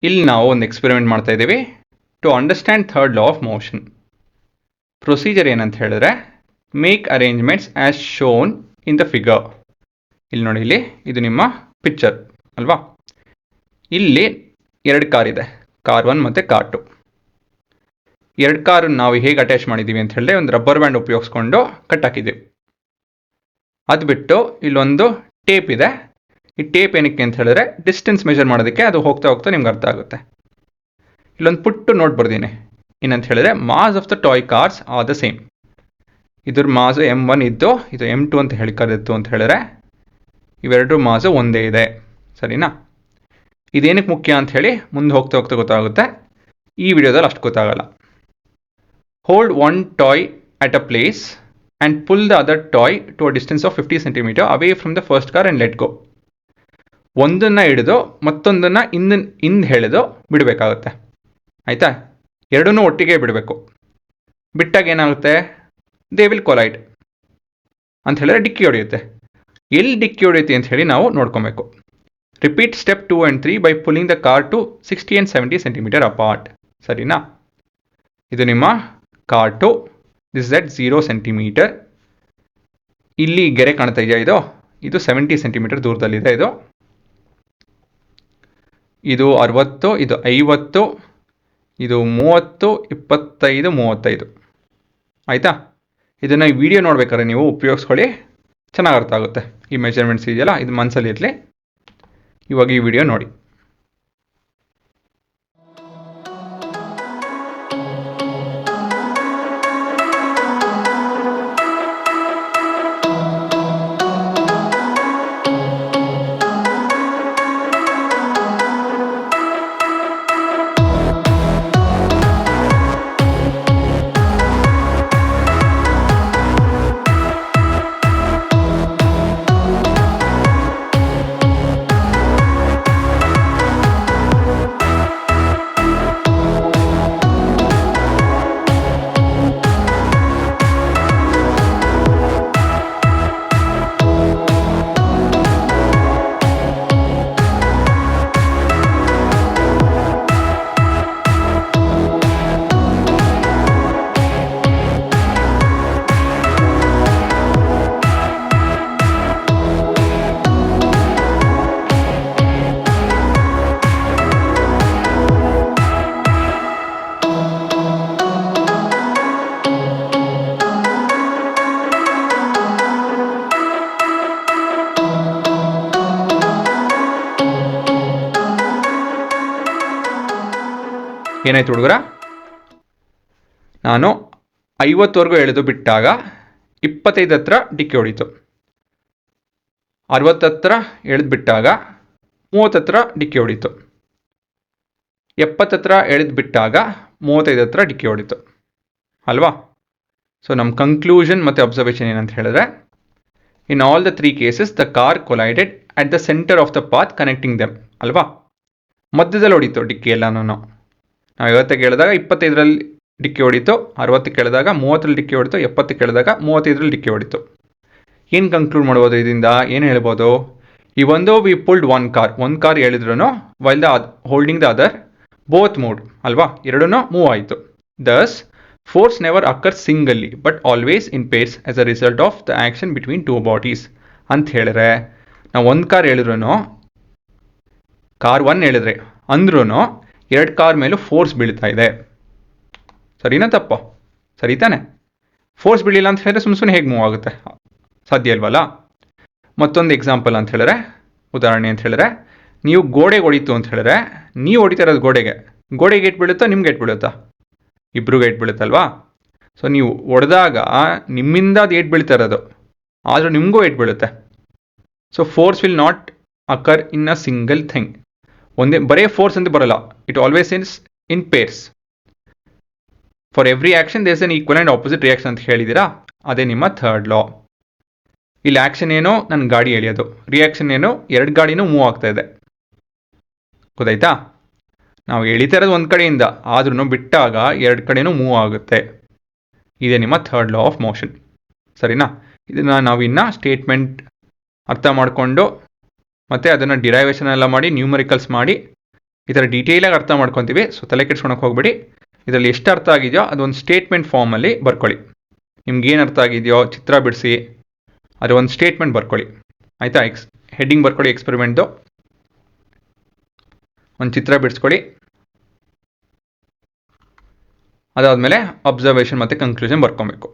ಇಲ್ಲಿ ನಾವು ಒಂದು ಎಕ್ಸ್ಪೆರಿಮೆಂಟ್ ಮಾಡ್ತಾ ಇದ್ದೀವಿ to understand third law of motion. Procedure ಏನಂತ ಹೇಳಿದ್ರೆ, make arrangements as shown in the figure. ಇಲ್ಲಿ ನೋಡಿ, ಇಲ್ಲಿ ಇದು ನಿಮ್ಮ ಪಿಕ್ಚರ್ ಅಲ್ವಾ. ಇಲ್ಲಿ 2 ಕಾರ್ ಇದೆ, ಕಾರ್ 1 ಮತ್ತು ಕಾರ್ 2. 2 ಕಾರ್ ನಾವು ಹೇಗೆ ಅಟ್ಯಾಚ್ ಮಾಡಿದ್ದೀವಿ ಅಂತ ಹೇಳಿದ್ರೆ, ಒಂದು ರಬ್ಬರ್ ಬ್ಯಾಂಡ್ ಉಪಯೋಗಿಸ್ಕೊಂಡು ಕಟ್ ಹಾಕಿದ್ದೀವಿ. ಅದು ಬಿಟ್ಟು ಇಲ್ಲೊಂದು ಟೇಪ್ ಇದೆ. ಈ ಟೇಪ್ ಏನಕ್ಕೆ ಅಂತ ಹೇಳಿದ್ರೆ ಡಿಸ್ಟೆನ್ಸ್ ಮೆಜರ್ ಮಾಡೋದಕ್ಕೆ, ಅದು ಹೋಗ್ತಾ ಹೋಗ್ತಾ ನಿಮ್ಗೆ ಅರ್ಥ ಆಗುತ್ತೆ. ಇಲ್ಲೊಂದು ಪುಟ್ಟು ನೋಟ್ ಬರ್ದೀನಿ, ಏನಂತ ಹೇಳಿದ್ರೆ mass of the toy cars are the same. ಇದ್ರ ಮಾಸು M1 ಇದ್ದು ಇದು M2 ಅಂತ ಹೇಳಿ ಕರೆದಿತ್ತು ಅಂತ ಹೇಳಿದ್ರೆ ಇವೆರಡು ಮಾಸು ಒಂದೇ ಇದೆ, ಸರಿನಾ. ಇದೇನಕ್ಕೆ ಮುಖ್ಯ ಅಂತ ಹೇಳಿ ಮುಂದೆ ಹೋಗ್ತಾ ಹೋಗ್ತಾ ಗೊತ್ತಾಗುತ್ತೆ. ಈ ವಿಡಿಯೋದಲ್ಲಿ ಅಷ್ಟು ಗೊತ್ತಾಗಲ್ಲ. Hold one toy at a place and pull the other toy to a distance of 50 centimetre away from the first car and let go. ಒಂದನ್ನು ಹಿಡಿದು ಮತ್ತೊಂದನ್ನು ಹಿಂದೆ ಎಳೆದು ಬಿಡಬೇಕಾಗುತ್ತೆ, ಆಯಿತಾ. ಎರಡನ್ನೂ ಒಟ್ಟಿಗೆ ಬಿಡಬೇಕು. ಬಿಟ್ಟಾಗ ಏನಾಗುತ್ತೆ, ದೇ ವಿಲ್ ಕೊಲೈಡ್ ಅಂತ ಹೇಳಿದ್ರೆ ಡಿಕ್ಕಿ ಹೊಡೆಯುತ್ತೆ. ಎಲ್ಲಿ ಡಿಕ್ಕಿ ಹೊಡೆಯುತ್ತೆ ಅಂತ ಹೇಳಿ ನಾವು ನೋಡ್ಕೊಬೇಕು. Repeat step 2 and 3 by pulling the car to 60 and 70 centimetre apart, ಸರಿನಾ. ಇದು ನಿಮ್ಮ car 2, this is at 0 centimetre. ಇಲ್ಲಿ ಗೆರೆ ಕಾಣ್ತಾ ಇದೆಯಾ, ಇದು 70 ಸೆಂಟಿಮೀಟರ್ ದೂರದಲ್ಲಿದೆ. ಇದು 60, ಇದು 50, ಇದು 30, 25, 35, ಆಯಿತಾ. ಇದನ್ನು ಈ ವಿಡಿಯೋ ನೋಡ್ಬೇಕಾದ್ರೆ ನೀವು ಉಪಯೋಗಿಸ್ಕೊಳ್ಳಿ, ಚೆನ್ನಾಗಿ ಅರ್ಥ ಆಗುತ್ತೆ. ಈ ಮೆಜರ್ಮೆಂಟ್ಸ್ ಇದೆಯಲ್ಲ, ಇದು ಮನಸ್ಸಲ್ಲಿ ಇರಲಿ. ಇವಾಗ ಈ ವಿಡಿಯೋ ನೋಡಿ. ಏನಾಯ್ತು ಹುಡುಗರ, ನಾನು 50ವರೆಗೂ ಎಳೆದು ಬಿಟ್ಟಾಗ 25 ಹತ್ರ ಡಿಕ್ಕಿ ಹೊಡೀತು. 60 ಹತ್ರ ಎಳೆದು ಬಿಟ್ಟಾಗ 30 ಹತ್ರ ಡಿಕ್ಕಿ ಹೊಡೀತು. 70 ಹತ್ರ ಎಳೆದು ಬಿಟ್ಟಾಗ 35 ಹತ್ರ ಡಿಕ್ಕಿ ಹೊಡೀತು ಅಲ್ವಾ. ಸೊ ನಮ್ಮ ಕನ್ಕ್ಲೂಷನ್ ಮತ್ತು ಅಬ್ಸರ್ವೇಷನ್ ಏನಂತ ಹೇಳಿದ್ರೆ, in all the 3 cases the car collided at the centre of the path connecting them ಅಲ್ವಾ. ಮಧ್ಯದಲ್ಲಿ ಹೊಡೀತು ಡಿಕ್ಕಿ ಎಲ್ಲನೂ. ನಾವು 50ಕ್ಕೆ ಎಳೆದಾಗ 25ರಲ್ಲಿ ಡಿಕ್ಕಿ ಹೊಡೀತು, 60ಕ್ಕೆ ಎಳೆದಾಗ 30ರಲ್ಲಿ ಡಿಕ್ಕಿ ಹೊಡೀತು, 70ಕ್ಕೆ ಎಳೆದಾಗ 35ರಲ್ಲಿ ಡಿಕ್ಕಿ ಹೊಡೀತು. ಏನು ಕನ್ಕ್ಲೂಡ್ ಮಾಡ್ಬೋದು ಇದರಿಂದ, ಏನು ಹೇಳ್ಬೋದು, ಈ ವಿ ಪುಲ್ಡ್ ಒಂದು ಕಾರ್ ಎಳೆದ್ರೂ while the holding the other both moved ಅಲ್ವಾ, ಎರಡೂ ಮೂವ್ ಆಯಿತು. Thus force never occur singly but always in pairs as a result of the action between 2 bodies ಅಂತ ಹೇಳಿದ್ರೆ, ನಾವು ಒಂದು ಕಾರ್ ಎಳೆದ್ರೂ, ಕಾರ್ 1 ಎಳೆದ್ರೆ ಅಂದ್ರೂ 2 ಕಾರ್ ಮೇಲೂ ಫೋರ್ಸ್ ಬೀಳ್ತಾ ಇದೆ, ಸರಿನಾ ತಪ್ಪ, ಸರಿ ತಾನೆ. ಫೋರ್ಸ್ ಬೀಳಿಲ್ಲ ಅಂತ ಹೇಳಿದ್ರೆ ಸುಮ್ಮನೆ ಹೇಗೆ ಮೂವ್ ಆಗುತ್ತೆ, ಸಾಧ್ಯ ಇಲ್ವಲ್ಲ. ಮತ್ತೊಂದು ಎಕ್ಸಾಂಪಲ್ ಅಂತ ಹೇಳಿದ್ರೆ, ಉದಾಹರಣೆ ಅಂತ ಹೇಳಿದ್ರೆ, ನೀವು ಗೋಡೆಗೆ ಹೊಡೀತು ಅಂತ ಹೇಳಿದ್ರೆ, ನೀವು ಹೊಡಿತಾ ಇರೋದು ಗೋಡೆಗೆ ಏಟ್ ಬೀಳುತ್ತಾ, ನಿಮ್ಗೆ ಏಟ್ ಬೀಳುತ್ತಾ, ಇಬ್ರಿಗೂ ಏಟ್ ಬೀಳುತ್ತಲ್ವಾ. ಸೊ ನೀವು ಹೊಡೆದಾಗ ನಿಮ್ಮಿಂದ ಅದು ಏಟ್ ಬೀಳ್ತಾ ಇರೋದು, ಆದರೂ ನಿಮಗೂ ಏಟ್ ಬೀಳುತ್ತೆ. So force will not occur in a single thing. ಬರೇ ಫೋರ್ಸ್ ಅಂತ ಬರಲ್ಲ, it always in pairs. For every action there is an equal and opposite reaction ಅಂತ ಹೇಳಿದ್ದೀರಾ, ಅದೇ ನಿಮ್ಮ ಥರ್ಡ್ ಲಾ. ಇಲ್ಲಿ ಆ್ಯಕ್ಷನ್ ಏನು, ನನ್ನ ಗಾಡಿ ಎಳೆಯೋದು, ರಿಯಾಕ್ಷನ್ ಏನು, 2 ಗಾಡಿನೂ ಮೂವ್ ಆಗ್ತಾ ಇದೆ, ಗೊತ್ತಾಯ್ತಾ. ನಾವು ಎಳಿತಾ ಇರೋದು ಒಂದು ಕಡೆಯಿಂದ, ಆದ್ರೂ ಬಿಟ್ಟಾಗ 2 ಕಡೆನೂ ಮೂವ್ ಆಗುತ್ತೆ. ಇದೇ ನಿಮ್ಮ ಥರ್ಡ್ ಲಾ ಆಫ್ ಮೋಷನ್, ಸರಿನಾ. ಇದನ್ನು ನಾವು ಇನ್ನು ಸ್ಟೇಟ್ಮೆಂಟ್ ಅರ್ಥ ಮಾಡಿಕೊಂಡು ಮತ್ತು ಅದನ್ನು ಡಿರೈವೇಷನ್ ಎಲ್ಲ ಮಾಡಿ ನ್ಯೂಮರಿಕಲ್ಸ್ ಮಾಡಿ ಈ ಥರ ಡೀಟೇಲಾಗಿ ಅರ್ಥ ಮಾಡ್ಕೊತೀವಿ. ಸೊ ತಲೆ ಕೆಡ್ಸ್ಕೊಳಕ್ಕೆ ಹೋಗ್ಬೇಡಿ. ಇದರಲ್ಲಿ ಎಷ್ಟು ಅರ್ಥ ಆಗಿದೆಯೋ ಅದೊಂದು ಸ್ಟೇಟ್ಮೆಂಟ್ ಫಾರ್ಮಲ್ಲಿ ಬರ್ಕೊಳ್ಳಿ. ನಿಮ್ಗೆ ಏನು ಅರ್ಥ ಆಗಿದೆಯೋ ಚಿತ್ರ ಬಿಡಿಸಿ ಅದು ಒಂದು ಸ್ಟೇಟ್ಮೆಂಟ್ ಬರ್ಕೊಳ್ಳಿ. ಆಯಿತಾ? ಹೆಡ್ಡಿಂಗ್ ಬರ್ಕೊಳ್ಳಿ ಎಕ್ಸ್ಪೆರಿಮೆಂಟ್ದು, ಒಂದು ಚಿತ್ರ ಬಿಡಿಸ್ಕೊಳ್ಳಿ. ಅದಾದಮೇಲೆ ಅಬ್ಸರ್ವೇಷನ್ ಮತ್ತು ಕನ್ಕ್ಲೂಷನ್ ಬರ್ಕೊಬೇಕು.